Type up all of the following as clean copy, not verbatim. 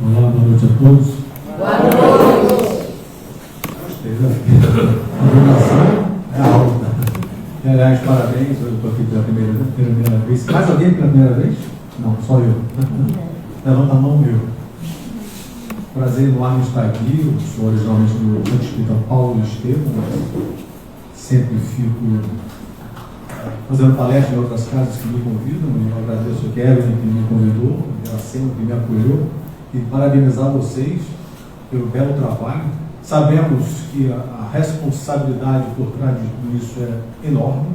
Olá, boa noite a todos. Boa noite. A iluminação é alta. Aliás, parabéns, eu estou aqui pela primeira vez. Mais alguém pela primeira vez? Não, só eu. Levanta a mão, eu. Prazer enorme estar aqui. Eu sou originalmente do Espírito Paulo Estevam. Sempre fico fazendo palestra em outras casas que me convidam. Eu agradeço o Kevin que me convidou, a Sena que me apoiou, e parabenizar vocês pelo belo trabalho. Sabemos que a responsabilidade por trás de tudo isso é enorme,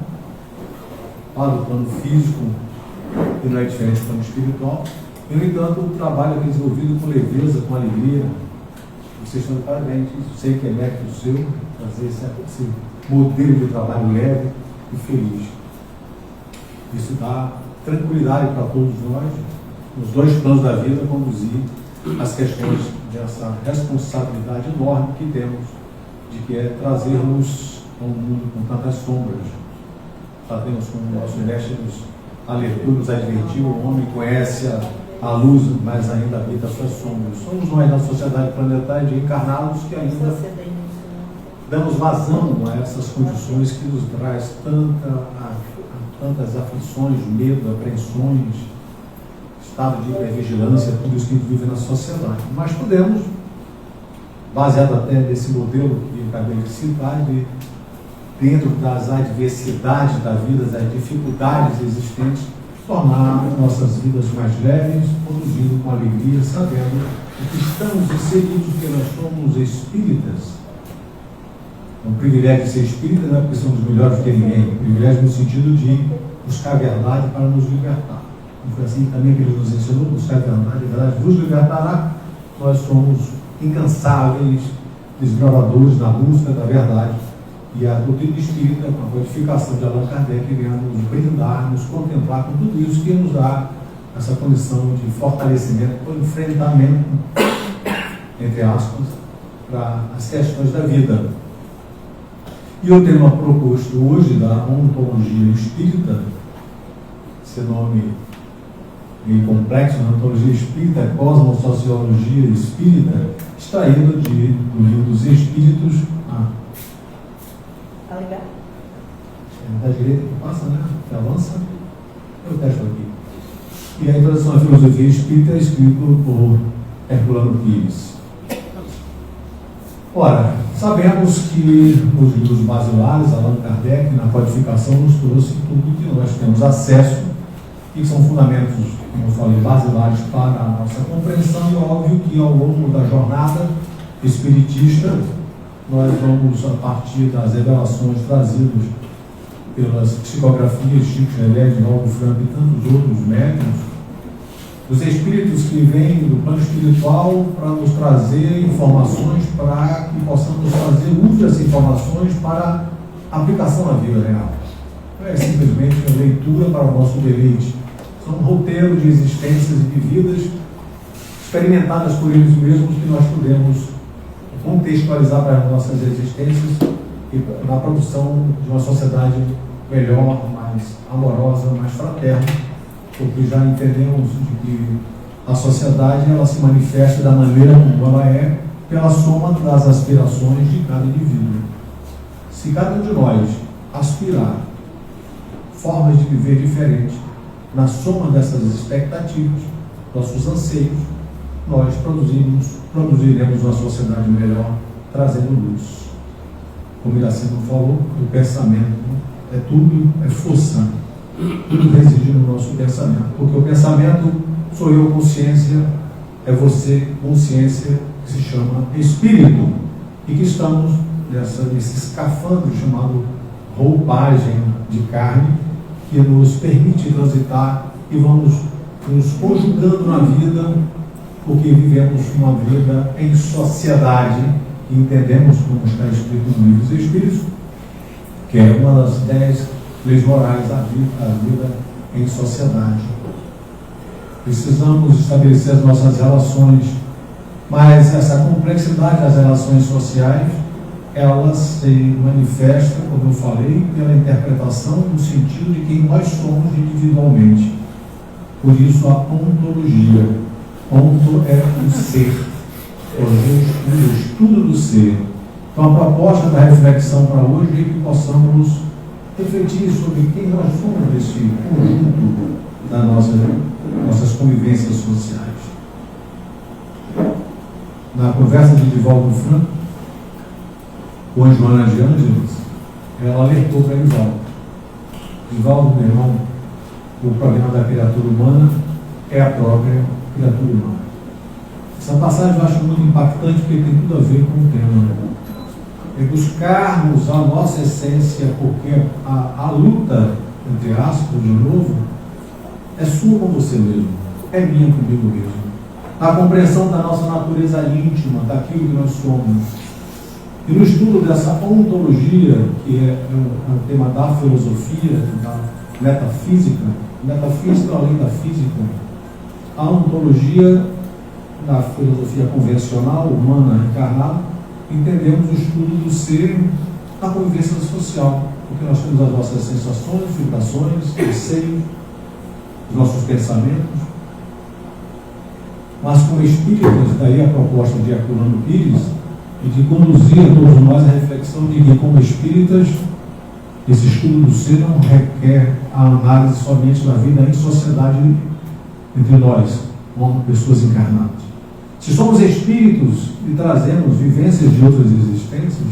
para o plano físico, e não é diferente do plano espiritual. E, no entanto, o trabalho é desenvolvido com leveza, com alegria. Vocês estão de parabéns. Sei que é mérito seu fazer esse modelo de trabalho leve e feliz. Isso dá tranquilidade para todos nós, nos dois planos da vida, conduzir as questões dessa responsabilidade enorme que temos, de que é trazermos a um mundo com tantas sombras. Sabemos como o nosso mestre nos alertou, nos advertiu: o homem conhece a luz, mas ainda habita as suas sombras. Somos nós da sociedade planetária de encarnados que ainda damos vazão a essas condições que nos traz tantas aflições, medo, apreensões, estado de hipervigilância, tudo isso que a gente vive na sociedade. Mas podemos, baseado até nesse modelo que eu acabei de citar, de, dentro das adversidades da vida, das dificuldades existentes, tornar nossas vidas mais leves, produzindo com alegria, sabendo que estamos inseridos, porque nós somos espíritas. É um privilégio de ser espírita, não é porque somos melhores do que ninguém, privilégio no sentido de buscar a verdade para nos libertar. E foi assim também que ele nos ensinou: buscar a verdade vos libertará. Nós somos incansáveis desbravadores da busca da verdade, e a doutrina espírita, com a codificação de Allan Kardec, vem nos brindar, nos contemplar com tudo isso que nos dá essa condição de fortalecimento, ou enfrentamento, entre aspas, para as questões da vida. E o tema proposto hoje, da ontologia espírita, esse nome meio complexo, a ontologia espírita, cosmosociologia espírita, extraído do livro dos Espíritos. Está ligado? É da direita que passa, né? Que avança. Eu testo aqui. E a introdução à filosofia espírita é escrito por Herculano Pires. Ora, sabemos que nos livros basilares, Allan Kardec, na codificação, nos trouxe tudo que nós temos acesso e que são fundamentos, como eu falei, basilares para a nossa compreensão. E óbvio que ao longo da jornada espiritista, nós vamos, a partir das revelações trazidas pelas psicografias Chico Xavier, Divaldo Franco e tantos outros médiuns, os espíritos que vêm do plano espiritual para nos trazer informações, para que possamos fazer uso dessas informações para aplicação na vida real. Não é simplesmente uma leitura para o nosso deleite. São um roteiro de existências e de vidas experimentadas por eles mesmos, que nós podemos contextualizar para as nossas existências e na produção de uma sociedade melhor, mais amorosa, mais fraterna, porque já entendemos de que a sociedade ela se manifesta da maneira como ela é pela soma das aspirações de cada indivíduo. Se cada um de nós aspirar formas de viver diferentes, na soma dessas expectativas, nossos anseios, nós produziremos uma sociedade melhor, trazendo luz. Como Iracema falou, o pensamento é tudo, é força. Tudo reside no nosso pensamento, porque o pensamento sou eu, consciência, é você, consciência, que se chama espírito, e que estamos nesse escafandro chamado roupagem de carne, que nos permite transitar e vamos nos conjugando na vida, porque vivemos uma vida em sociedade, e entendemos, como está escrito no livro dos Espíritos, que é uma das 10 leis morais da vida em sociedade. Precisamos estabelecer as nossas relações, mas essa complexidade das relações sociais, elas se manifesta, como eu falei, pela interpretação no sentido de quem nós somos individualmente. Por isso a ontologia. ponto é o ser, o estudo do ser. Então, a proposta da reflexão para hoje é que possamos refletir sobre quem nós somos nesse conjunto das nossas convivências sociais. Na conversa de Divaldo Franco com a Joana de Ângeles, ela alertou para Divaldo: Divaldo, meu irmão, o problema da criatura humana é a própria criatura humana. Essa passagem eu acho muito impactante porque tem tudo a ver com o tema. É buscarmos a nossa essência, porque a luta, entre aspas, de novo, é sua com você mesmo, é minha comigo mesmo. A compreensão da nossa natureza íntima, daquilo que nós somos. E no estudo dessa ontologia, que é o tema da filosofia, da metafísica além da física, a ontologia da filosofia convencional, humana, encarnada, entendemos o estudo do ser, a convivência social, porque nós temos as nossas sensações, vibrações, receios, os nossos pensamentos. Mas como espíritas, daí a proposta de Herculano Pires, e de conduzir a todos nós a reflexão de que, como espíritas, esse estudo do ser não requer a análise somente da vida em sociedade entre nós, como pessoas encarnadas. Se somos espíritos e trazemos vivências de outras existências,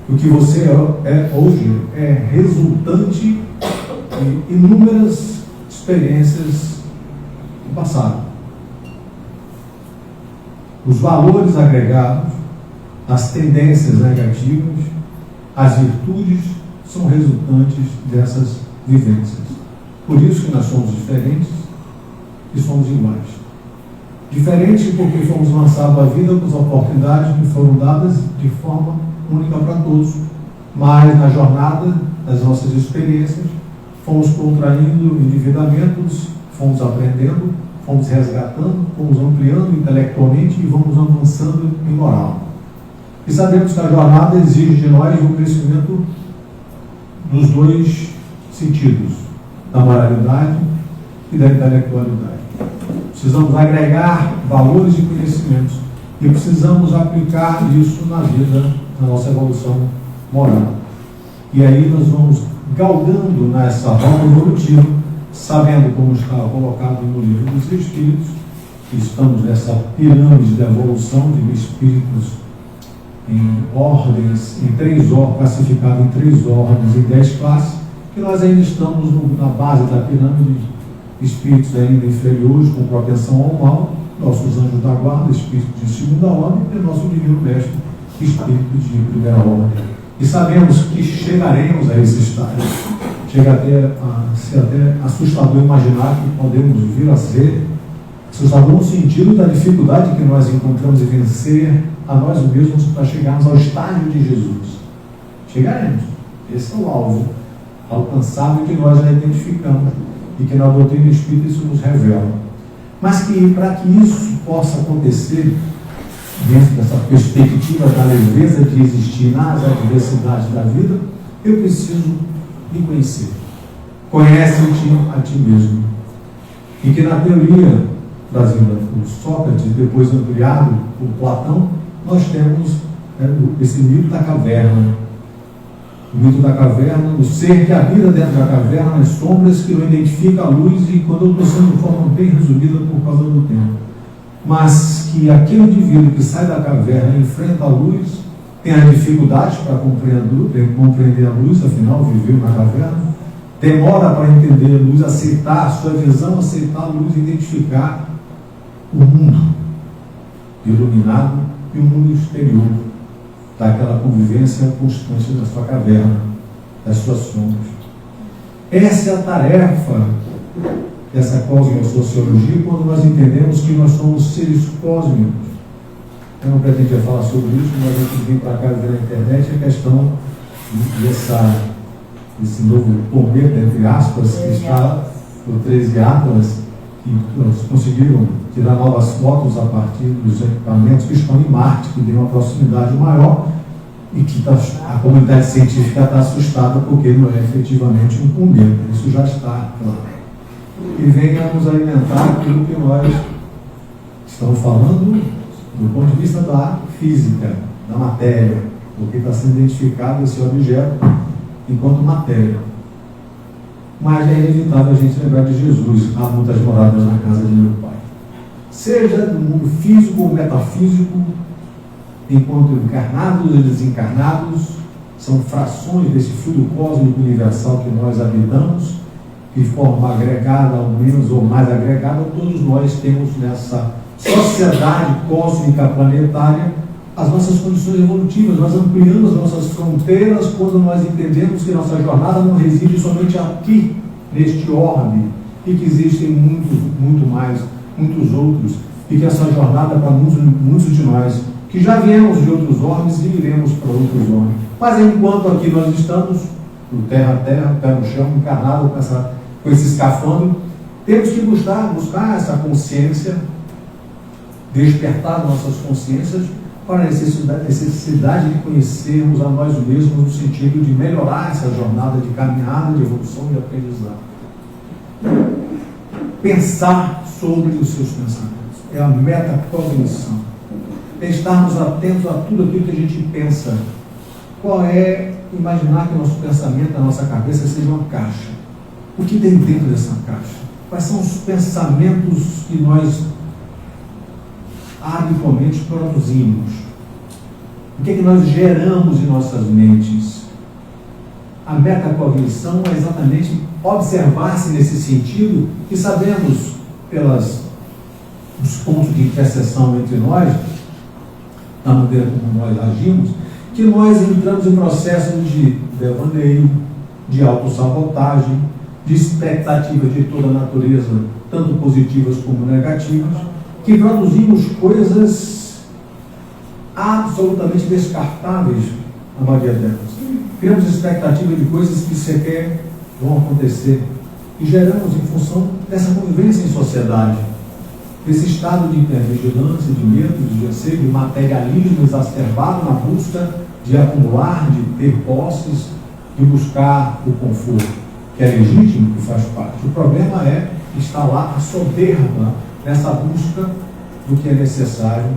o que você é hoje é resultante de inúmeras experiências do passado. Os valores agregados, as tendências negativas, as virtudes são resultantes dessas vivências. Por isso que nós somos diferentes e somos iguais. Diferente porque fomos lançados à vida com as oportunidades que foram dadas de forma única para todos. Mas na jornada das nossas experiências, fomos contraindo endividamentos, fomos aprendendo, fomos resgatando, fomos ampliando intelectualmente e vamos avançando em moral. E sabemos que a jornada exige de nós um crescimento dos dois sentidos, da moralidade e da intelectualidade. Precisamos agregar valores e conhecimentos e precisamos aplicar isso na vida, na nossa evolução moral. E aí nós vamos galgando nessa roda evolutiva, sabendo, como está colocado no livro dos Espíritos, que estamos nessa pirâmide de evolução de espíritos em ordens, em três ordens, classificado em 3 ordens e 10 classes, que nós ainda estamos na base da pirâmide. Espíritos ainda inferiores, com propensão ao mal, nossos anjos da guarda, espíritos de segunda ordem, e nosso divino mestre, espírito de primeira ordem. E sabemos que chegaremos a esse estágio. Chega a ser até assustador imaginar que podemos vir a ser assustador no sentido da dificuldade que nós encontramos em vencer a nós mesmos para chegarmos ao estágio de Jesus. Chegaremos. Esse é o alvo alcançável que nós já identificamos e que na doutrina espírita isso nos revela. Mas que para que isso possa acontecer, dentro dessa perspectiva da leveza de existir nas adversidades da vida, eu preciso me conhecer. Conhece-te a ti mesmo. E que na teoria trazida por Sócrates, depois ampliado por Platão, nós temos esse mito da caverna. O mito da caverna, o ser que habita dentro da caverna, as sombras que não identifica a luz, e quando eu estou sendo de forma bem resumida por causa do tempo. Mas que aquele indivíduo que sai da caverna e enfrenta a luz, tem as dificuldades para compreender a luz, afinal viveu na caverna, demora para entender a luz, aceitar a sua visão, aceitar a luz, identificar o mundo iluminado e o mundo exterior, daquela convivência constante da sua caverna, das suas sombras. Essa é a tarefa dessa cosmosociologia, quando nós entendemos que nós somos seres cósmicos. Eu não pretendia falar sobre isso, mas eu que vim para cá ver na internet a questão desse novo cometa, entre aspas, que está no 13 Atlas, que conseguiram tirar novas fotos a partir dos equipamentos que estão em Marte, que tem uma proximidade maior, e que a comunidade científica está assustada porque não é efetivamente um cometa. Isso já está claro. E venha nos alimentar aquilo que nós Estamos falando do ponto de vista da física, da matéria, porque está sendo identificado esse objeto enquanto matéria. Mas é inevitável a gente lembrar de Jesus. Há muitas moradas na casa de meu Pai. Seja no mundo físico ou metafísico, enquanto encarnados e desencarnados, são frações desse fluido cósmico universal que nós habitamos, de forma agregada, ao menos ou mais agregada, todos nós temos nessa sociedade cósmica planetária as nossas condições evolutivas. Nós ampliamos as nossas fronteiras quando nós entendemos que nossa jornada não reside somente aqui, neste orbe, e que existem muitos outros, e que essa jornada para muitos de nós, que já viemos de outros orbes e iremos para outros orbes. Mas enquanto aqui nós estamos, no terra a terra, pé no chão, encarnado com esse escafandro, temos que buscar essa consciência, despertar nossas consciências para a necessidade de conhecermos a nós mesmos no sentido de melhorar essa jornada de caminhada, de evolução e aprendizado. Pensar sobre os seus pensamentos é a metacognição. É estarmos atentos a tudo aquilo que a gente pensa. Qual é imaginar que o nosso pensamento, a nossa cabeça seja uma caixa? O que tem dentro dessa caixa? Quais são os pensamentos que nós habitualmente produzimos? O que é que nós geramos em nossas mentes? A metacognição é exatamente observar-se nesse sentido, e sabemos pelos pontos de interseção entre nós, da maneira como nós agimos, que nós entramos em processo de devaneio, de autossabotagem, de expectativa de toda a natureza, tanto positivas como negativas, que produzimos coisas absolutamente descartáveis, a maioria delas. Criamos expectativa de coisas que sequer vão acontecer e geramos em função dessa convivência em sociedade, desse estado de hipervigilância, de medo, de receio, de materialismo exacerbado na busca de acumular, de ter posses, de buscar o conforto, que é legítimo, que faz parte. O problema é instalar a soberba nessa busca do que é necessário,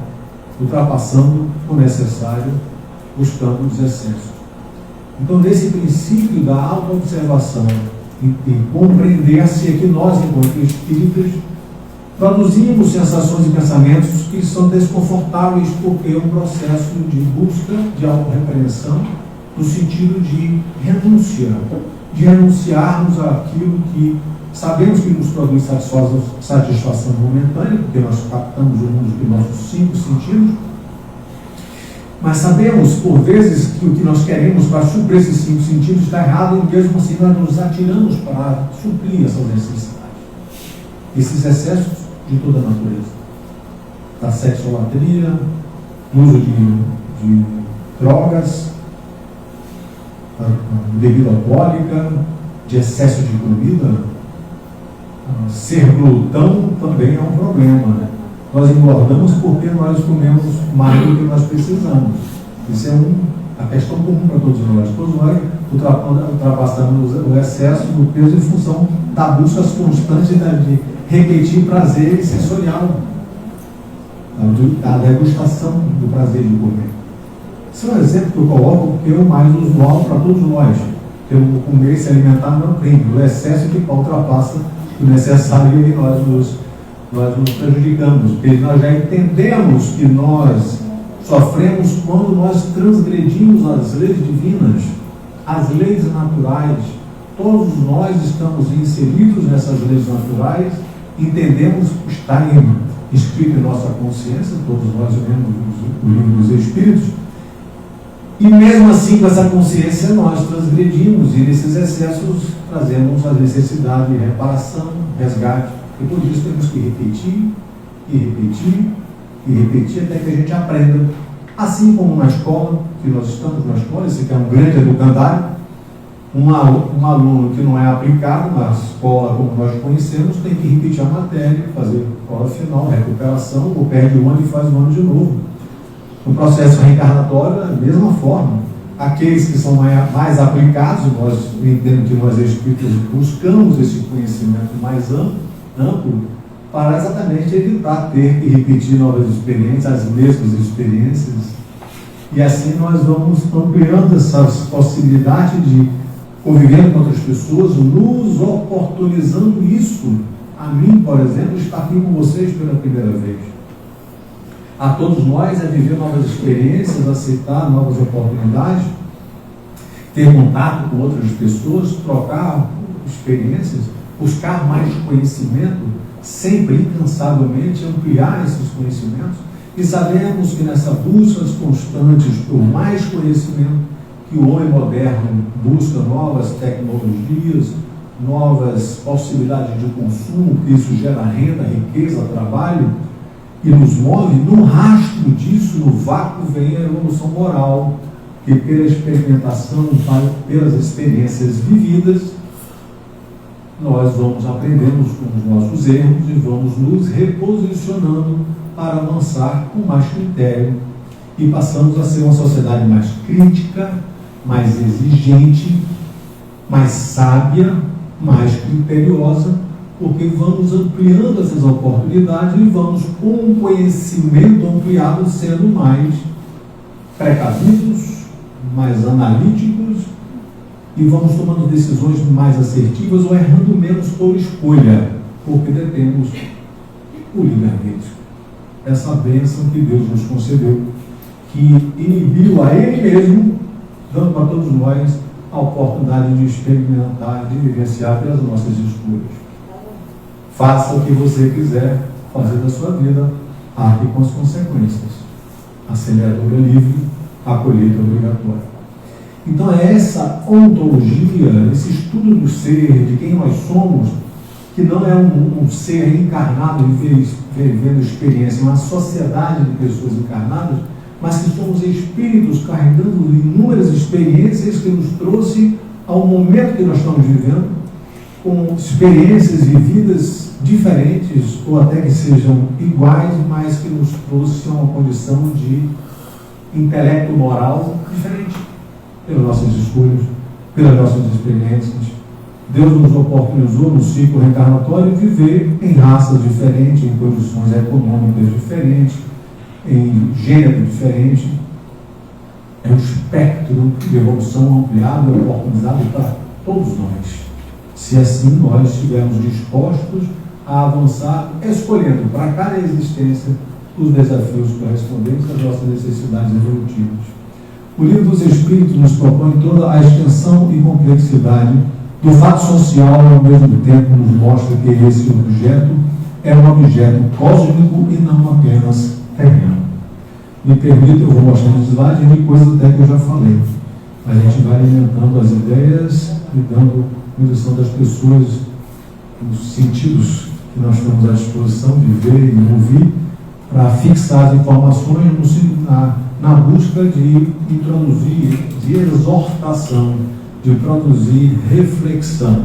ultrapassando o necessário, buscando os excessos. Então, nesse princípio da auto-observação e compreender-se é que nós, enquanto espíritas, produzimos sensações e pensamentos que são desconfortáveis, porque é um processo de busca, de auto-repreensão, no sentido de renunciarmos àquilo que sabemos que nos produz satisfação momentânea, porque nós captamos o mundo pelos nossos 5 sentidos, mas sabemos, por vezes, que o que nós queremos para suprir esses 5 sentidos está errado, e mesmo assim nós nos atiramos para suprir essas necessidades, esses excessos de toda a natureza, da sexolatria, do uso de drogas, bebida alcoólica, de excesso de comida. Ser glutão também é um problema. Nós engordamos porque nós comemos mais do que nós precisamos. Isso é a questão comum para todos nós. Todos nós ultrapassamos o excesso do peso em função da busca constante de repetir prazer sensorial, da degustação do prazer de comer. Esse é um exemplo que eu coloco porque é o mais usual para todos nós. O comer e se alimentar não é um crime, o excesso que ultrapassa o necessário e nós nos prejudicamos, porque nós já entendemos que nós sofremos quando nós transgredimos as leis divinas, as leis naturais. Todos nós estamos inseridos nessas leis naturais, entendemos, está escrito em nossa consciência, todos nós lemos o livro dos Espíritos, e mesmo assim, com essa consciência, nós transgredimos, e nesses excessos trazemos a necessidade de reparação, resgate, e por isso temos que repetir, e repetir, e repetir, até que a gente aprenda. Assim como na escola, que nós estamos na escola, esse aqui é um grande educandário, um aluno que não é aplicado na escola como nós conhecemos, tem que repetir a matéria, fazer prova final, recuperação, ou perde um ano e faz um ano de novo. O processo reencarnatório é da mesma forma. Aqueles que são mais aplicados, nós entendemos que nós espíritas buscamos esse conhecimento mais amplo, para exatamente evitar ter que repetir novas experiências, as mesmas experiências. E assim nós vamos ampliando essas possibilidades de conviver com outras pessoas, nos oportunizando isso. A mim, por exemplo, estar aqui com vocês pela primeira vez. A todos nós é viver novas experiências, aceitar novas oportunidades, ter contato com outras pessoas, trocar experiências, buscar mais conhecimento, sempre incansavelmente ampliar esses conhecimentos. E sabemos que nessa busca constantes por mais conhecimento, que o homem moderno busca novas tecnologias, novas possibilidades de consumo, que isso gera renda, riqueza, trabalho, e nos move. No rastro disso, no vácuo, vem a evolução moral, que pela experimentação, pelas experiências vividas, nós vamos aprendendo com os nossos erros e vamos nos reposicionando para avançar com mais critério e passamos a ser uma sociedade mais crítica, mais exigente, mais sábia, mais criteriosa, porque vamos ampliando essas oportunidades e vamos, com um conhecimento ampliado, sendo mais precavidos, mais analíticos e vamos tomando decisões mais assertivas ou errando menos por escolha, porque detemos o livre-arbítrio. Essa bênção que Deus nos concedeu, que inibiu a Ele mesmo, dando para todos nós a oportunidade de experimentar, de vivenciar pelas nossas escolhas. Faça o que você quiser fazer da sua vida, arque com as consequências. A semeadura livre, a colheita obrigatória. Então é essa ontologia, esse estudo do ser, de quem nós somos, que não é um ser encarnado vivendo experiência, uma sociedade de pessoas encarnadas, mas que somos espíritos carregando inúmeras experiências que nos trouxe ao momento que nós estamos vivendo, com experiências vividas diferentes, ou até que sejam iguais, mas que nos trouxe a uma condição de intelecto moral diferente, pelas nossas escolhas, pelas nossas experiências. Deus nos oportunizou no ciclo reencarnatório viver em raças diferentes, em condições econômicas diferentes, em gênero diferente. É um espectro de evolução ampliado e oportunizado para todos nós, se assim nós estivermos dispostos a avançar, escolhendo para cada existência os desafios correspondentes às nossas necessidades evolutivas. O Livro dos Espíritos nos propõe toda a extensão e complexidade do fato social, ao mesmo tempo nos mostra que esse objeto é um objeto cósmico e não apenas terreno. Me permita, eu vou mostrar no slide de coisas até que eu já falei. A gente vai alimentando as ideias e dando condição das pessoas, os sentidos que nós temos à disposição de ver e ouvir, para fixar as informações na busca de introduzir, de exortação, de produzir reflexão.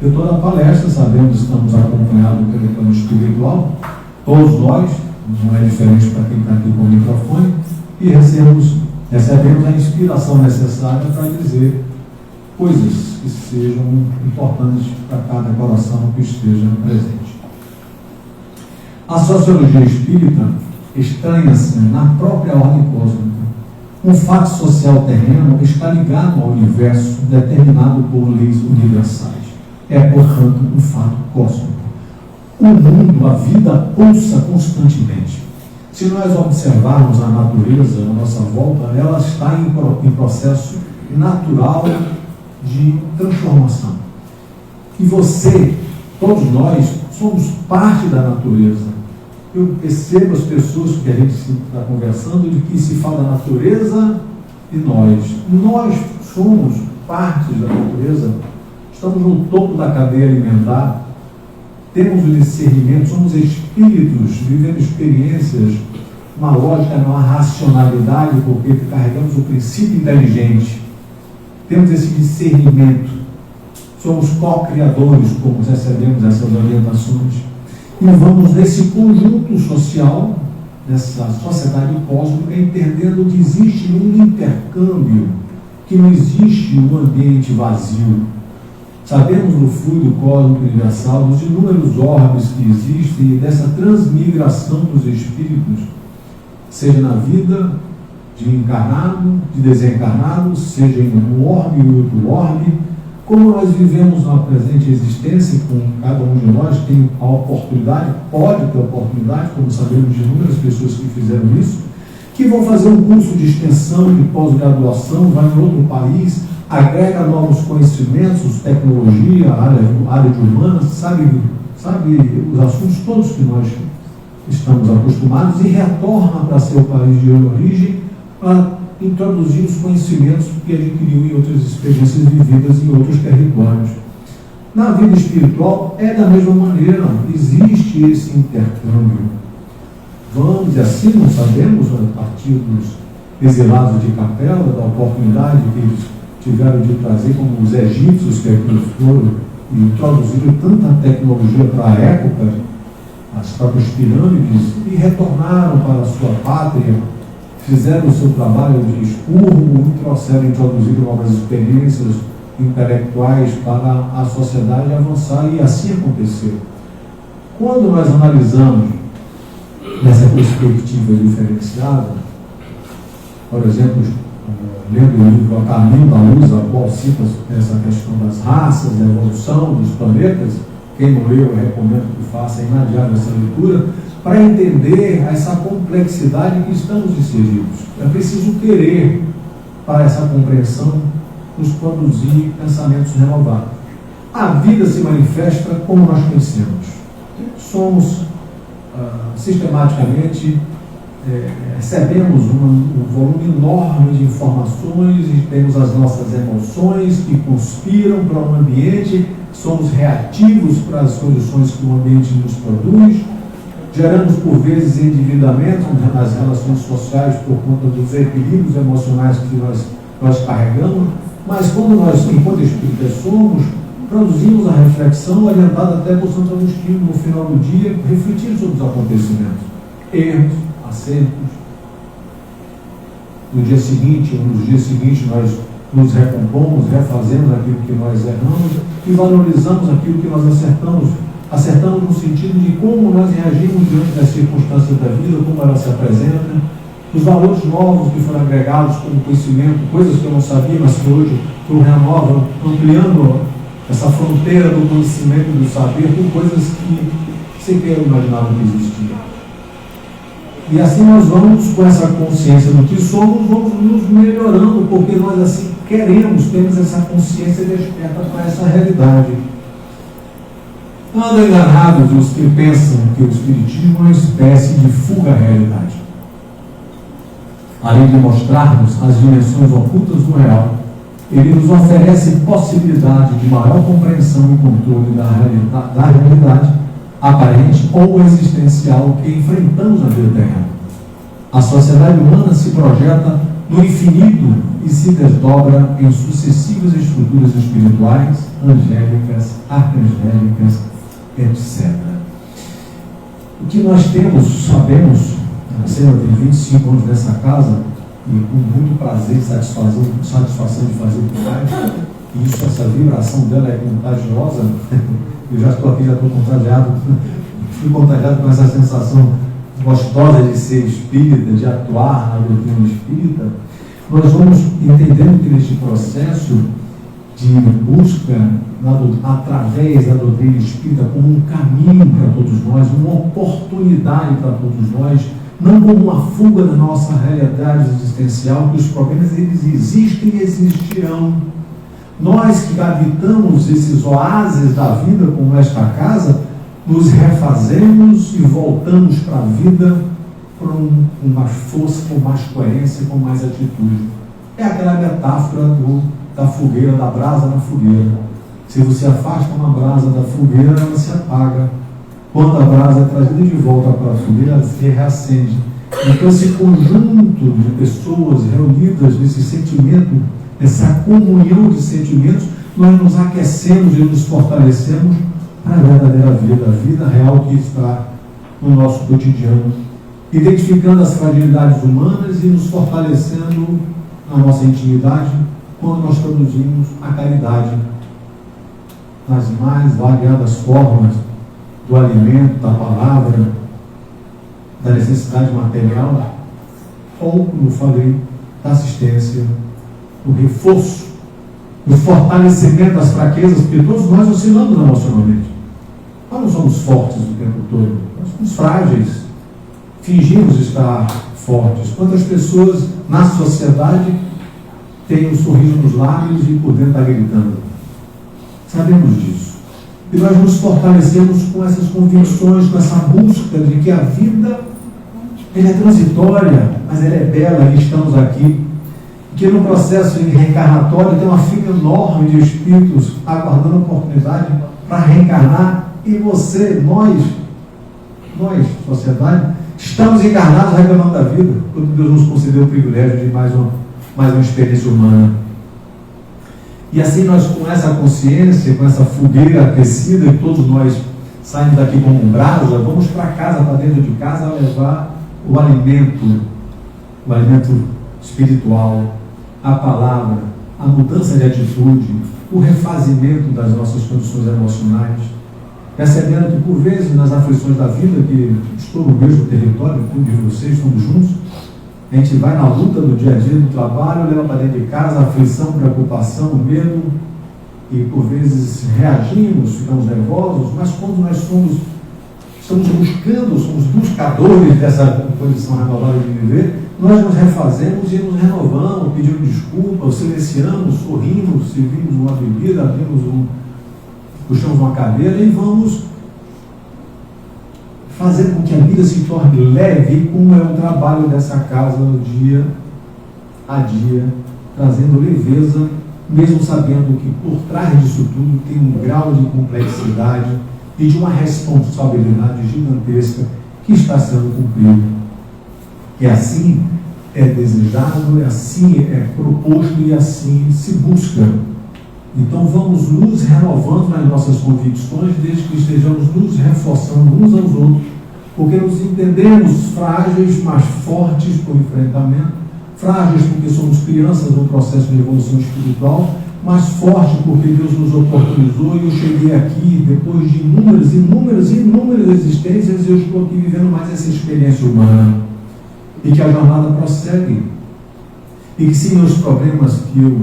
Eu toda a palestra, sabemos, estamos acompanhados pelo plano espiritual, todos nós, não é diferente para quem está aqui com o microfone, e recebemos a inspiração necessária para dizer coisas que sejam importantes para cada coração que esteja presente. A sociologia espírita estranha-se na própria ordem cósmica. Um fato social terreno está ligado ao universo determinado por leis universais. É, portanto, um fato cósmico. O mundo, a vida, pulsa constantemente. Se nós observarmos a natureza à nossa volta, ela está em processo natural de transformação. E você, todos nós, somos parte da natureza. Eu percebo as pessoas que a gente está conversando de que se fala da natureza e nós. Nós somos parte da natureza, estamos no topo da cadeia alimentar, temos o discernimento, somos espíritos vivendo experiências, uma lógica, uma racionalidade, porque carregamos o princípio inteligente, temos esse discernimento, somos co-criadores, como recebemos essas orientações. E vamos nesse conjunto social, nessa sociedade cósmica, entendendo que existe um intercâmbio, que não existe um ambiente vazio, Sabemos do fluido cósmico universal, dos inúmeros orbes que existem e dessa transmigração dos espíritos, seja na vida de encarnado, de desencarnado, seja em um orbe e outro orbe. Como nós vivemos na presente existência, com cada um de nós tem a oportunidade, pode ter oportunidade, como sabemos de inúmeras pessoas que fizeram isso, que vão fazer um curso de extensão, de pós-graduação, vai em outro país, agrega novos conhecimentos, tecnologia, área de humanas, sabe os assuntos todos que nós estamos acostumados e retorna para seu país de origem para introduzir os conhecimentos que adquiriu em outras experiências vividas em outros territórios. Na vida espiritual é da mesma maneira, existe esse intercâmbio. Vamos, e assim não sabemos, a partir dos exilados de Capela, da oportunidade que eles tiveram de trazer, como os egípcios que aqui foram e introduziram tanta tecnologia para a época, as próprias pirâmides, e retornaram para a sua pátria, fizeram o seu trabalho de expurgo e trouxeram, introduziram novas experiências intelectuais para a sociedade avançar, e assim aconteceu. Quando nós analisamos nessa perspectiva diferenciada, por exemplo, lendo o livro A Caminho da Luz, a qual cita essa questão das raças, da evolução dos planetas, quem não leu, eu recomendo que faça inadiável essa leitura, para entender essa complexidade que estamos inseridos. É preciso querer, para essa compreensão, nos produzir pensamentos renovados. A vida se manifesta como nós conhecemos. Somos, sistematicamente, recebemos um volume enorme de informações e temos as nossas emoções que conspiram para o ambiente, somos reativos para as condições que o ambiente nos produz, geramos por vezes endividamento nas relações sociais por conta dos equilíbrios emocionais que nós carregamos, mas como nós, enquanto espíritas somos, produzimos a reflexão orientada até por Santo Agostinho, no final do dia, refletir sobre os acontecimentos, erros, acertos. No dia seguinte, ou nos dias seguintes, nós nos recompomos, refazemos aquilo que nós erramos e valorizamos aquilo que nós acertamos no sentido de como nós reagimos diante das circunstâncias da vida, como ela se apresenta, os valores novos que foram agregados como conhecimento, coisas que eu não sabia, mas que hoje eu renovo, ampliando essa fronteira do conhecimento e do saber com coisas que sequer eu imaginava que existiam. E assim nós vamos, com essa consciência do que somos, vamos nos melhorando, porque nós assim queremos, temos essa consciência desperta para essa realidade. Andam enganados os que pensam que o Espiritismo é uma espécie de fuga à realidade. Além de mostrar-nos as dimensões ocultas do real, ele nos oferece possibilidade de maior compreensão e controle da realidade aparente ou existencial que enfrentamos na vida terrena. A sociedade humana se projeta no infinito e se desdobra em sucessivas estruturas espirituais, angélicas, arcangélicas, etc. O que nós temos, sabemos, a Sena tem 25 anos nessa casa, e com muito prazer e satisfação de fazer o trabalho, e isso, essa vibração dela é contagiosa. Eu já estou aqui, já estou contagiado, fui contagiado com essa sensação gostosa de ser espírita, de atuar na doutrina espírita. Nós vamos entendendo que neste processo de busca através da doutrina espírita como um caminho para todos nós, uma oportunidade para todos nós, não como uma fuga da nossa realidade existencial, que os problemas eles existem e existirão. Nós que habitamos esses oásis da vida, como esta casa, nos refazemos e voltamos para a vida com mais força, com mais coerência, com mais atitude. É aquela metáfora da fogueira, da brasa na fogueira. Se você afasta uma brasa da fogueira, ela se apaga. Quando a brasa é trazida de volta para a fogueira, ela se reacende. Então esse conjunto de pessoas reunidas nesse sentimento, essa comunhão de sentimentos, nós nos aquecemos e nos fortalecemos para a verdadeira vida, a vida real que está no nosso cotidiano, identificando as fragilidades humanas e nos fortalecendo na nossa intimidade quando nós produzimos a caridade. nas mais variadas formas do alimento, da palavra, da necessidade material, ou, como eu falei, da assistência, do reforço, do fortalecimento das fraquezas, porque todos nós oscilamos emocionalmente. Nós não somos fortes o tempo todo, nós somos frágeis, fingimos estar fortes. Quantas pessoas na sociedade têm um sorriso nos lábios e por dentro está gritando? Sabemos disso. E nós nos fortalecemos com essas convicções, com essa busca de que a vida ela é transitória, mas ela é bela e estamos aqui. E que no processo reencarnatório tem uma fila enorme de espíritos aguardando a oportunidade para reencarnar. E você, nós, sociedade, estamos encarnados reclamando da vida, quando Deus nos concedeu o privilégio de mais uma experiência humana. E assim nós, com essa consciência, com essa fogueira aquecida, e todos nós saímos daqui como um brasa, vamos para casa, para dentro de casa, levar o alimento espiritual, a palavra, a mudança de atitude, o refazimento das nossas condições emocionais, percebendo que por vezes nas aflições da vida, que estou no mesmo território, como de vocês, estamos juntos, a gente vai na luta do dia a dia, do trabalho, leva para dentro de casa a aflição, preocupação, medo, e por vezes reagimos, ficamos nervosos, mas quando nós estamos buscando, somos buscadores dessa condição renovada de viver, nós nos refazemos e nos renovamos, pedimos desculpa, silenciamos, sorrimos, servimos uma bebida, puxamos uma cadeira e vamos fazer com que a vida se torne leve, como é o trabalho dessa casa dia a dia, trazendo leveza, mesmo sabendo que por trás disso tudo tem um grau de complexidade e de uma responsabilidade gigantesca que está sendo cumprida. E assim é desejado, e assim é proposto e assim se busca. Então vamos nos renovando nas nossas convicções, desde que estejamos nos reforçando uns aos outros, porque nos entendemos frágeis, mas fortes para o enfrentamento, frágeis porque somos crianças no processo de evolução espiritual, mas fortes porque Deus nos oportunizou e eu cheguei aqui depois de inúmeras existências e eu estou aqui vivendo mais essa experiência humana. E que a jornada prossegue. E que se meus problemas que eu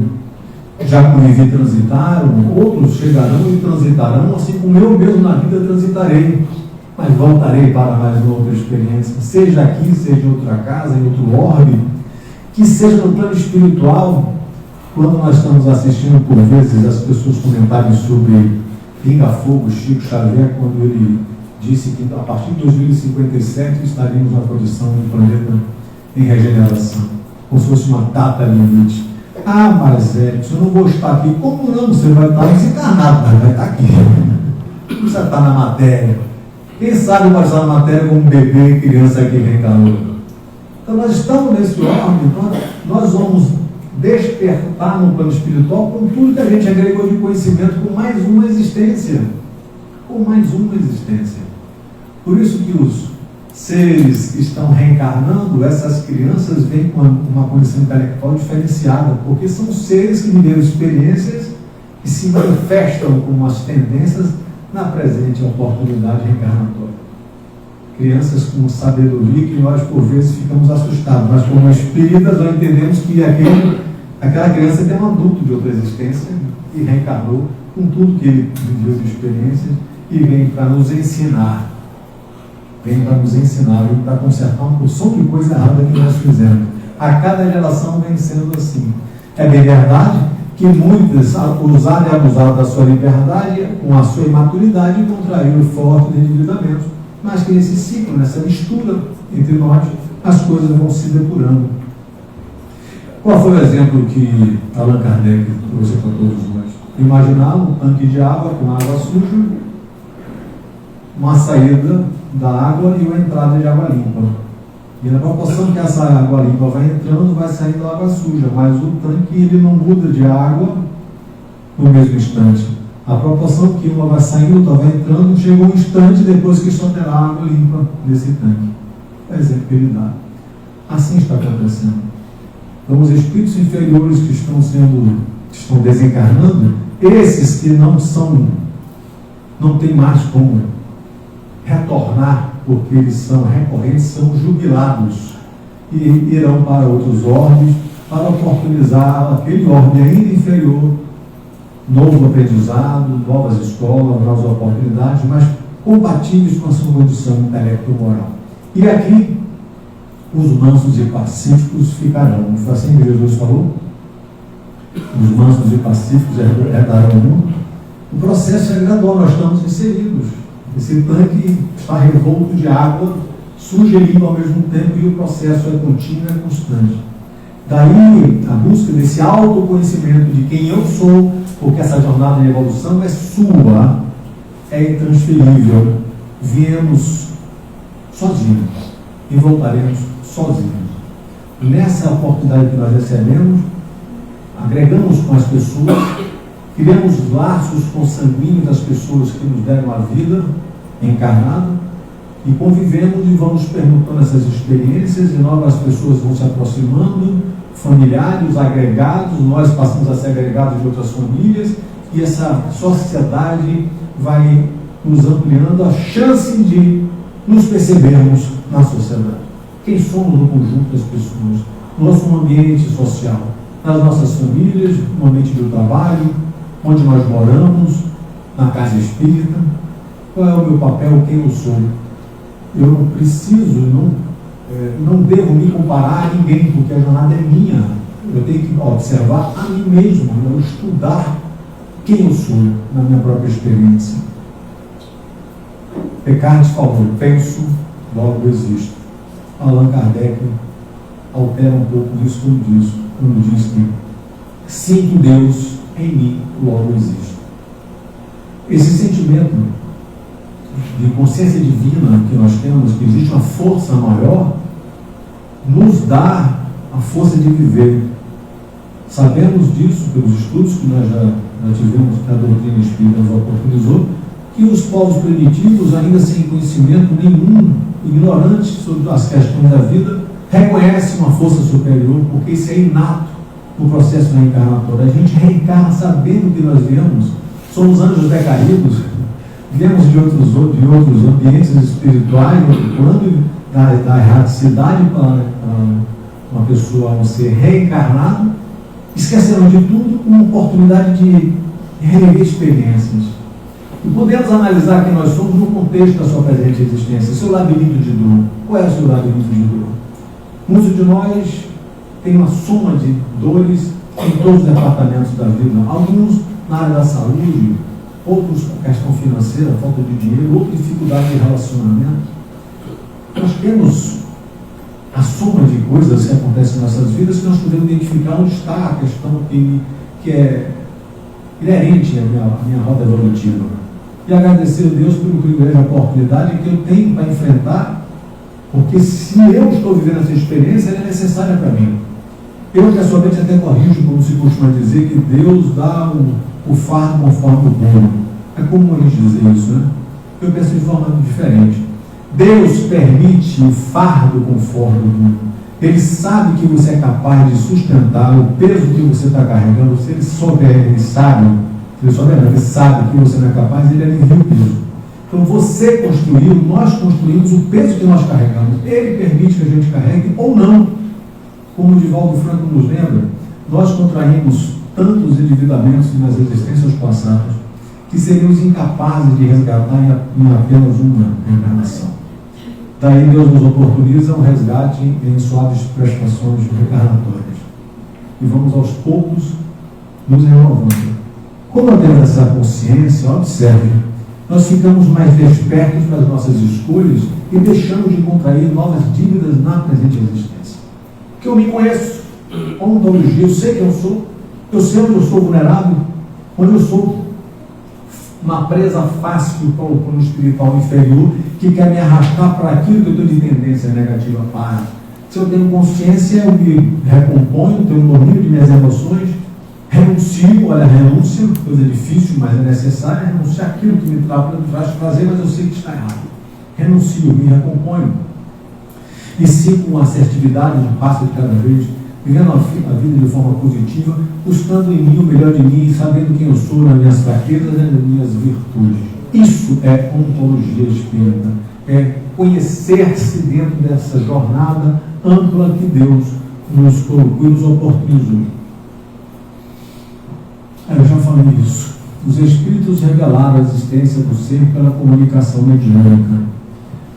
já convivi transitaram, outros chegarão e transitarão, assim como eu mesmo na vida transitarei. Mas voltarei para mais uma outra experiência, seja aqui, seja em outra casa, em outro orbe, que seja no plano espiritual. Quando nós estamos assistindo, por vezes, as pessoas comentarem sobre Pinga Fogo, Chico Xavier, quando ele disse que a partir de 2057 estaríamos na condição do planeta em regeneração, como se fosse uma data limite. Ah, mas eu não vou estar aqui. Como não? Você vai estar desencarnado, mas vai estar aqui. Não precisa estar na matéria. Quem sabe vai estar na matéria como um bebê, criança que reencarnou. Então nós estamos nesse órgão, então nós vamos despertar no plano espiritual com tudo que a gente agregou de conhecimento, com mais uma existência. Com mais uma existência. Por isso que os seres que estão reencarnando, essas crianças vêm com uma condição intelectual diferenciada, porque são seres que viveram experiências que se manifestam com umas tendências na presente oportunidade reencarnatória. Crianças com sabedoria que nós, por vezes, ficamos assustados, mas como espíritas, nós entendemos que aquela criança tem um adulto de outra existência e reencarnou com tudo que ele viveu de experiências e vem para nos ensinar. Vem para nos ensinar, vem para consertar uma porção de coisa errada que nós fizemos. A cada geração vem sendo assim. É bem verdade que muitas usaram e abusaram da sua liberdade, com a sua imaturidade, contraíram forte endividamento. Mas que nesse ciclo, nessa mistura entre nós, as coisas vão se depurando. Qual foi o exemplo que Allan Kardec trouxe para todos nós? Imaginar um tanque de água com água suja, uma saída da água e uma entrada de água limpa. E na proporção que essa água limpa vai entrando, vai saindo água suja, mas o tanque ele não muda de água no mesmo instante. A proporção que uma vai saindo, outra vai entrando, chega um instante depois que só terá água limpa nesse tanque. É o exemplo que ele dá. Assim está acontecendo. Então os espíritos inferiores que estão desencarnando, esses que não são não tem mais como retornar, porque eles são recorrentes, são jubilados e irão para outros orbes para oportunizar aquele orbe ainda inferior, novo aprendizado, novas escolas, novas oportunidades, mas compatíveis com a sua condição intelecto-moral. E aqui, os mansos e pacíficos ficarão. Não foi assim que Jesus falou? Os mansos e pacíficos herdarão o mundo. O processo é gradual, nós estamos inseridos. Esse tanque está revolto de água, sugerindo ao mesmo tempo, e o processo é contínuo e constante. Daí a busca desse autoconhecimento de quem eu sou, porque essa jornada de evolução é sua, é intransferível. Viemos sozinhos e voltaremos sozinhos. Nessa oportunidade que nós recebemos, agregamos com as pessoas, criamos laços consanguíneos das pessoas que nos deram a vida encarnada e convivemos e vamos perguntando essas experiências e novas pessoas vão se aproximando, familiares, agregados, nós passamos a ser agregados de outras famílias e essa sociedade vai nos ampliando a chance de nos percebermos na sociedade. Quem somos no conjunto das pessoas, no nosso ambiente social, nas nossas famílias, no ambiente do trabalho, onde nós moramos, na casa espírita. Qual é o meu papel, quem eu sou? Eu não preciso, não devo me comparar a ninguém, porque a jornada é minha. Eu tenho que observar a mim mesmo, eu estudar quem eu sou na minha própria experiência. Descartes falou, penso, logo existo. Allan Kardec altera um pouco isso quando diz que sinto Deus em mim, logo existo. Esse sentimento de consciência divina que nós temos, que existe uma força maior, nos dá a força de viver. Sabemos disso pelos estudos que nós já tivemos, que a doutrina espírita nos oportunizou, que os povos primitivos, ainda sem conhecimento nenhum, ignorantes sobre as questões da vida, reconhecem uma força superior, porque isso é inato no processo reencarnatório. A gente reencarna sabendo que nós viemos, somos anjos decaídos, viemos de outros ambientes espirituais, de outro plano, da erraticidade para uma pessoa, um ser reencarnado, esqueceram de tudo, uma oportunidade de reviver experiências. E podemos analisar quem nós somos no contexto da sua presente existência, seu labirinto de dor. Qual é o seu labirinto de dor? Muitos de nós têm uma soma de dores em todos os departamentos da vida. Alguns na área da saúde, outros com questão financeira, falta de dinheiro, outros dificuldade de relacionamento. Nós temos a soma de coisas que acontecem em nossas vidas que nós podemos identificar onde está a questão que é inerente à minha roda evolutiva. E agradecer a Deus pelo privilégio e a oportunidade que eu tenho para enfrentar, porque se eu estou vivendo essa experiência, ela é necessária para mim. Eu, pessoalmente, até corrijo, como se costuma dizer, que Deus dá o fardo conforme o bolo. É comum a gente dizer isso, né? Eu penso de forma diferente. Deus permite o fardo conforme o bolo. Ele sabe que você é capaz de sustentar o peso que você está carregando. Se ele souber, ele sabe que você não é capaz, ele alivia o peso. Então você construiu, nós construímos o peso que nós carregamos. Ele permite que a gente carregue ou não. Como o Divaldo Franco nos lembra, nós contraímos tantos endividamentos nas existências passadas que seríamos incapazes de resgatar em apenas uma reencarnação. Daí Deus nos oportuniza um resgate em suaves prestações reencarnatórias. E vamos aos poucos nos renovando. Quando temos essa consciência, observe, nós ficamos mais despertos para as nossas escolhas e deixamos de contrair novas dívidas na presente existência. Porque eu me conheço, ontologia, eu sei quem eu sou, eu sei onde eu sou vulnerável, onde eu sou uma presa fácil para o plano espiritual inferior que quer me arrastar para aquilo que eu tenho de tendência negativa para. Se eu tenho consciência, eu me recomponho, tenho um domínio de minhas emoções, renuncio, olha, renúncia, coisa difícil, mas é necessária, renunciar aquilo que me traz prazer, mas eu sei que está errado. Renuncio, me recomponho. E sigo com assertividade, um passo de cada vez, vivendo a vida de forma positiva, buscando em mim o melhor de mim, sabendo quem eu sou, nas minhas fraquezas e nas minhas virtudes. Isso é ontologia espírita. É conhecer-se dentro dessa jornada ampla que Deus nos colocou e nos oportunizou. Eu já falei isso. Os Espíritos revelaram a existência do ser pela comunicação mediúnica,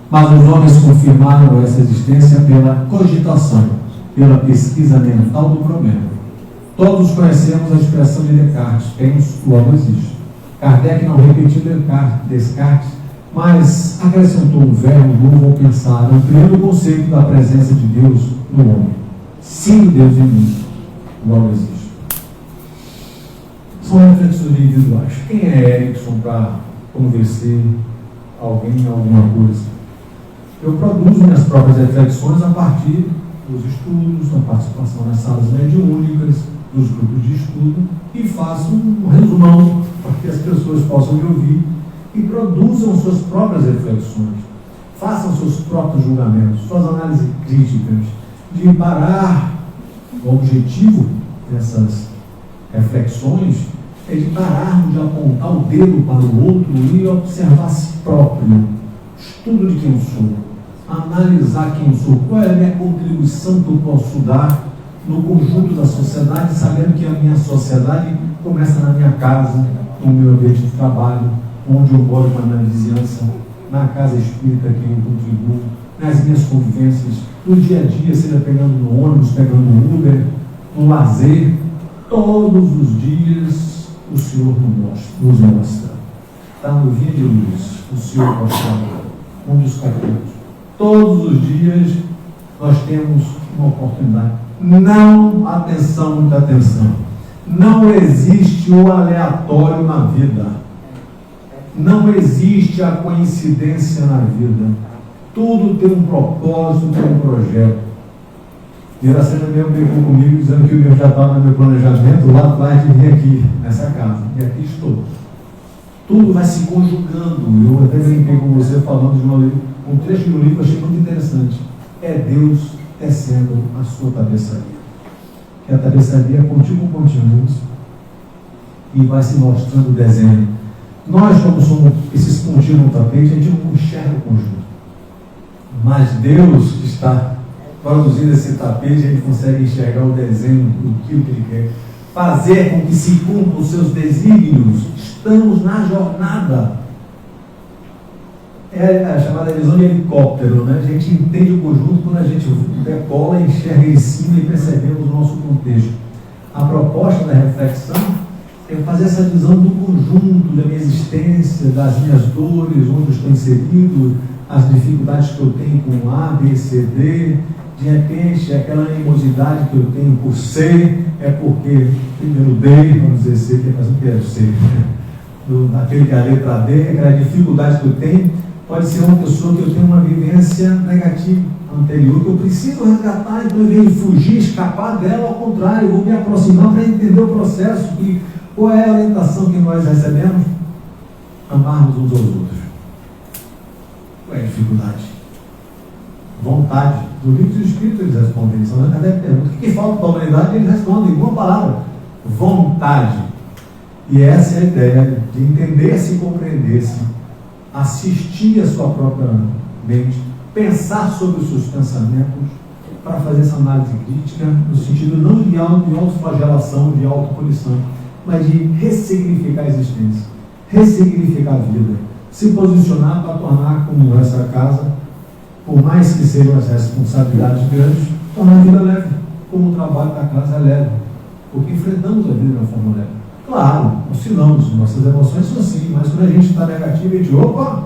mas os homens confirmaram essa existência pela cogitação, pela pesquisa mental do problema. Todos conhecemos a expressão de Descartes: penso, logo existe. Kardec não repetiu Descartes, mas acrescentou um verbo novo ao pensar, ampliando o conceito da presença de Deus no homem. Sim, Deus em mim, logo existe. São reflexões individuais. Quem é Erickson para convencer alguém em alguma coisa? Eu produzo minhas próprias reflexões a partir dos estudos, da participação nas salas mediúnicas, dos grupos de estudo, e faço um resumão para que as pessoas possam me ouvir e produzam suas próprias reflexões, façam seus próprios julgamentos, suas análises críticas, de parar. O objetivo dessas reflexões é de pararmos de apontar o dedo para o outro e observar a si próprio, estudo de quem eu sou, analisar quem eu sou, qual é a minha contribuição que eu posso dar no conjunto da sociedade, sabendo que a minha sociedade começa na minha casa, no meu ambiente de trabalho, onde eu moro, na minha vizinhança, na casa espírita que eu contribuo, nas minhas convivências, no dia a dia, seja pegando no ônibus, pegando no Uber, no lazer. Todos os dias o Senhor nos mostra. Está no Vinha de Luz, o Senhor mostrava um dos capítulos. Todos os dias nós temos uma oportunidade. Não, atenção, muita atenção. Não existe o aleatório na vida. Não existe a coincidência na vida. Tudo tem um propósito, tem um projeto. E Iracema mesmo brigou comigo, dizendo que o meu já estava no meu planejamento lá atrás de vir aqui, nessa casa. E aqui estou. Tudo vai se conjugando. Eu até brinquei com você falando de um trecho do livro que eu achei muito interessante. É Deus tecendo a sua tapeçaria. Que a tapeçaria contínuo e vai se mostrando o desenho. Nós, como somos esses pontinhos no tapete, a gente não enxerga o conjunto. Mas Deus que está produzindo esse tapete, a gente consegue enxergar o desenho do que Ele quer. Fazer com que se cumpram os seus desígnios. Estamos na jornada. É a chamada visão de helicóptero, né? A gente entende o conjunto quando a gente decola, enxerga em cima e percebemos o nosso contexto. A proposta da reflexão é fazer essa visão do conjunto, da minha existência, das minhas dores, onde eu estou inserido, as dificuldades que eu tenho com A, B, C, D. De repente, aquela animosidade que eu tenho por C, é porque, primeiro D, vamos dizer C, que é mais um que é C, daquele que é a letra D, aquela dificuldade que eu tenho, pode ser uma pessoa que eu tenho uma vivência negativa anterior, que eu preciso resgatar, então eu venho fugir, escapar dela, ao contrário, eu vou me aproximar para entender o processo. E qual é a orientação que nós recebemos? Amarmos uns aos outros. Qual é a dificuldade? Vontade. No livro dos Espíritos eles respondem isso. Na verdade, pergunta: o que falta para a humanidade? Eles respondem uma palavra: vontade. E essa é a ideia de entender-se e compreender-se, assistir a sua própria mente, pensar sobre os seus pensamentos, para fazer essa análise crítica, no sentido não de autoflagelação, de autopunição, mas de ressignificar a existência, ressignificar a vida, se posicionar para tornar como essa casa, por mais que sejam as responsabilidades grandes, tornar a vida leve, como o trabalho da casa é leve, porque enfrentamos a vida de uma forma leve. Claro, oscilamos, nossas emoções são assim, mas quando a gente está negativo, a gente, opa,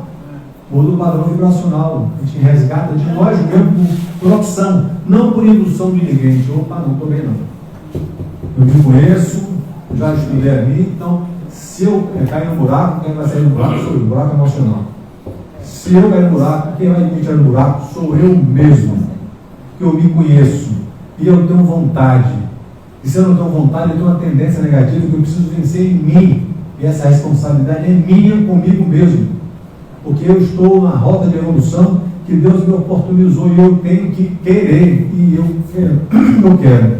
muda o padrão vibracional, a gente resgata de nós mesmo por opção, não por indução de ninguém. A gente, opa, não estou bem não. Eu me conheço, já estudei a mim, então, se eu cair no buraco, quem vai sair no buraco sou eu, o buraco emocional. Se eu cair no buraco, quem vai me tirar no buraco sou eu mesmo, que eu me conheço, e eu tenho vontade. E se eu não tenho vontade, eu tenho uma tendência negativa que eu preciso vencer em mim. E essa responsabilidade é minha comigo mesmo. Porque eu estou na rota de evolução que Deus me oportunizou e eu tenho que querer. E eu quero.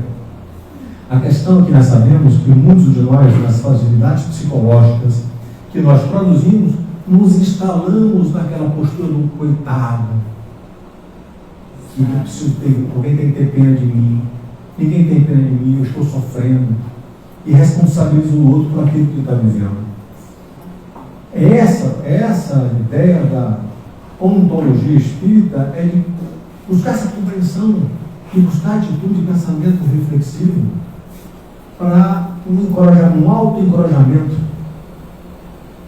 A questão é que nós sabemos que muitos de nós, nas facilidades psicológicas que nós produzimos, nos instalamos naquela postura do coitado. E eu preciso ter, alguém tem que ter pena de mim. Ninguém tem pena de mim, eu estou sofrendo. E responsabilizo o outro por aquilo que ele está vivendo. Essa ideia da ontologia espírita é de buscar essa compreensão e buscar atitude de pensamento reflexivo para um auto-encorajamento.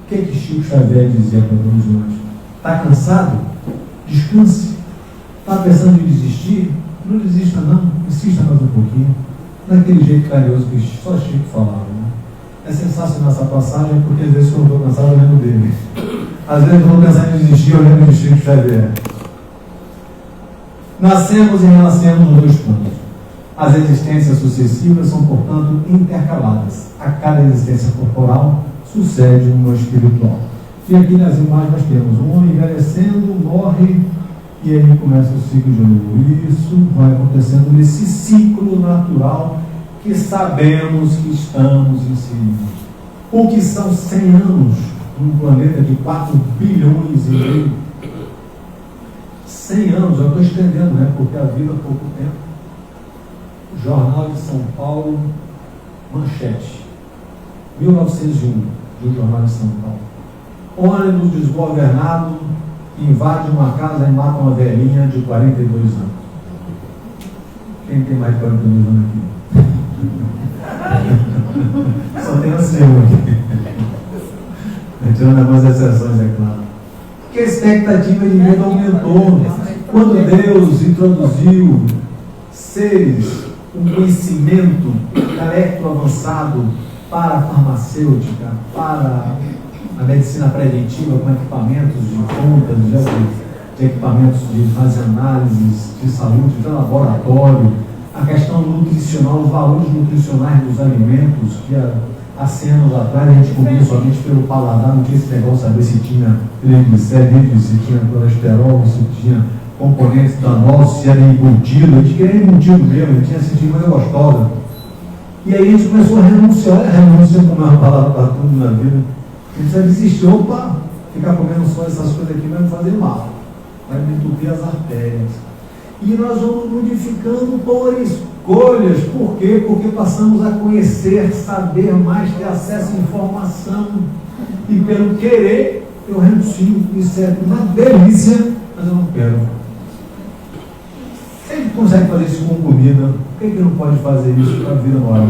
O que Chico Xavier dizia para todos nós? Está cansado? Descanse. Está pensando em desistir? Não desista não, insista mais um pouquinho. Daquele jeito carinhoso que só Chico falava. Né? É sensacional essa passagem, porque às vezes quando eu estou cansado eu lembro dele. Às vezes quando eu estou pensando em desistir, eu lembro de Chico Xavier. Nascemos e renascemos nos dois pontos. As existências sucessivas são, portanto, intercaladas. A cada existência corporal sucede uma espiritual. E aqui nas imagens nós temos um homem envelhecendo, morre, e aí começa o ciclo de novo. Isso vai acontecendo nesse ciclo natural que sabemos que estamos inseridos. O que são 100 anos num planeta de 4 bilhões e meio? 100 anos, eu estou estendendo, né? Porque a vida há pouco tempo. Jornal de São Paulo, manchete. 1901, do Jornal de São Paulo. Ônibus desgovernado invade uma casa e mata uma velhinha de 42 anos. Quem tem mais de 42 anos aqui? Só tem assim aqui. Tirando algumas exceções, é claro. Porque a expectativa de vida aumentou. Quando Deus introduziu seres com conhecimento eletroavançado para a farmacêutica, para a medicina preventiva, com equipamentos de ponta, de equipamentos de fazer análises de saúde, de laboratório, a questão nutricional, os valores nutricionais dos alimentos, que há 100 anos atrás a gente comia somente pelo paladar, não tinha esse negócio de saber se tinha triglicéridos, se tinha colesterol, se tinha componentes danosos, se era embutido, a gente queria embutido mesmo, a gente tinha sentido coisa gostosa. E aí a gente começou a renunciar, como é uma palavra para tudo na vida. A gente já desistiu, opa, ficar comendo só essas coisas aqui vai me fazer mal, vai me entupir as artérias. E nós vamos modificando por escolhas. Por quê? Porque passamos a conhecer, saber mais, ter acesso à informação. E pelo querer, eu renuncio. Isso é uma delícia, mas eu não quero. Se ele consegue fazer isso com comida, por que não pode fazer isso com a vida moral?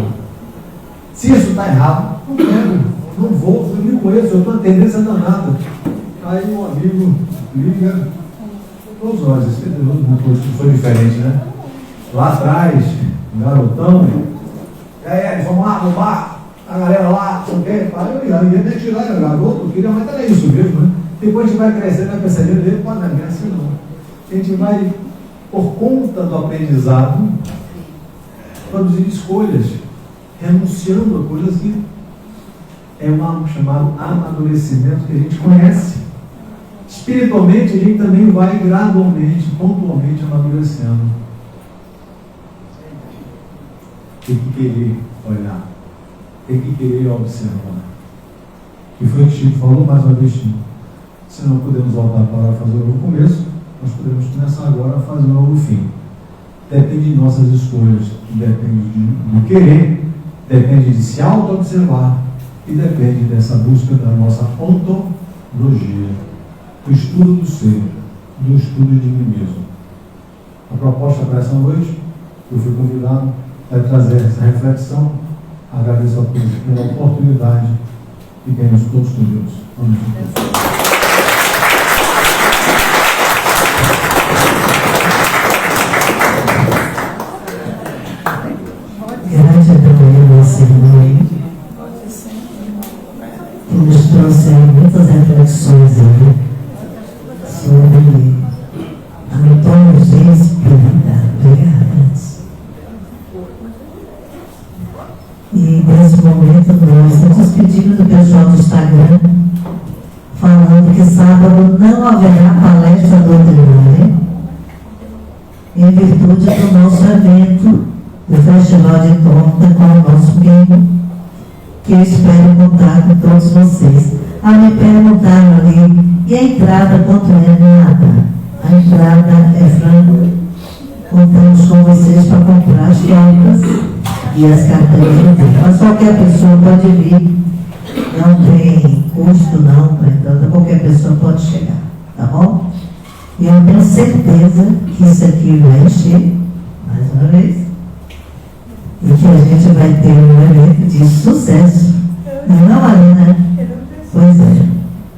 Se isso está errado, não quero, não vou, eu me conheço, eu estou uma tendência danada. Aí um amigo liga, todos nós, esse foi diferente, né? Lá atrás, garotão, e aí, vamos lá no bar, a galera lá, não sei o quê, aí eu ia me tirar, garoto, eu queria, mas era isso mesmo, né? Depois a gente vai crescendo, vai percebendo, ele pode não é assim não. A gente vai, por conta do aprendizado, produzir escolhas, renunciando a coisas que é um chamado amadurecimento que a gente conhece. Espiritualmente, a gente também vai gradualmente, pontualmente amadurecendo. Tem que querer olhar, tem que querer observar. E foi o que Chico falou mais uma vez, Chico. Se não podemos voltar para fazer o novo começo, nós podemos começar agora a fazer o novo fim. Depende de nossas escolhas, depende do querer, depende de se auto-observar e depende dessa busca da nossa ontologia, do estudo do ser, do estudo de mim mesmo. A proposta para essa noite, eu fui convidado a trazer essa reflexão. Agradeço a todos pela oportunidade e tenhamos todos com Deus. Amém. Gratidão ao nosso irmão aí, que nos trouxe muitas reflexões aí sobre a ontologia espírita. Obrigada. E nesse momento nós estamos despedindo do pessoal do Instagram, falando que sábado não haverá palestra doutrinária em virtude do nosso evento, o Festival de Torta com o nosso primo, que eu espero contar com todos vocês. Aí me perguntaram ali, e a entrada quanto é? Nada. A entrada é franca. Contamos com vocês para comprar as cartas e as carteiras dele. Mas qualquer pessoa pode vir. Não tem custo não para entrada, qualquer pessoa pode chegar. Tá bom? E eu tenho certeza que isso aqui vai encher, mais uma vez, e que a gente vai ter um evento de sucesso. Não, Alina? Pois é,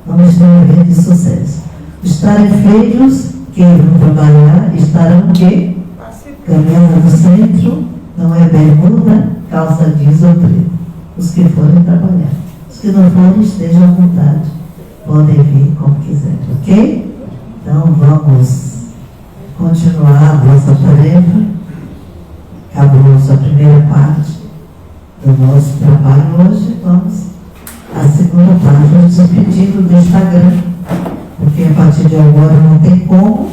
vamos ter um evento de sucesso. Os tarefeiros que vão trabalhar estarão o quê? Caminhando no centro, não é bermuda, calça jeans ou preto. Os que forem trabalhar. Os que não forem, estejam à vontade. Podem vir como quiserem, ok? Então vamos continuar a nossa tarefa. Acabou a primeira parte do nosso trabalho hoje. Vamos à segunda parte, nos despedindo do Instagram, porque a partir de agora não tem como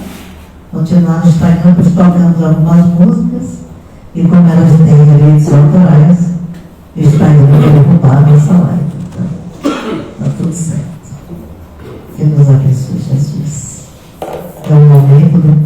continuar no Instagram, pois tocamos algumas músicas e como elas têm direitos autorais, o Instagram vai derrubar a nossa live. Então, está tudo certo. Que nos abençoe, Jesus. É o momento do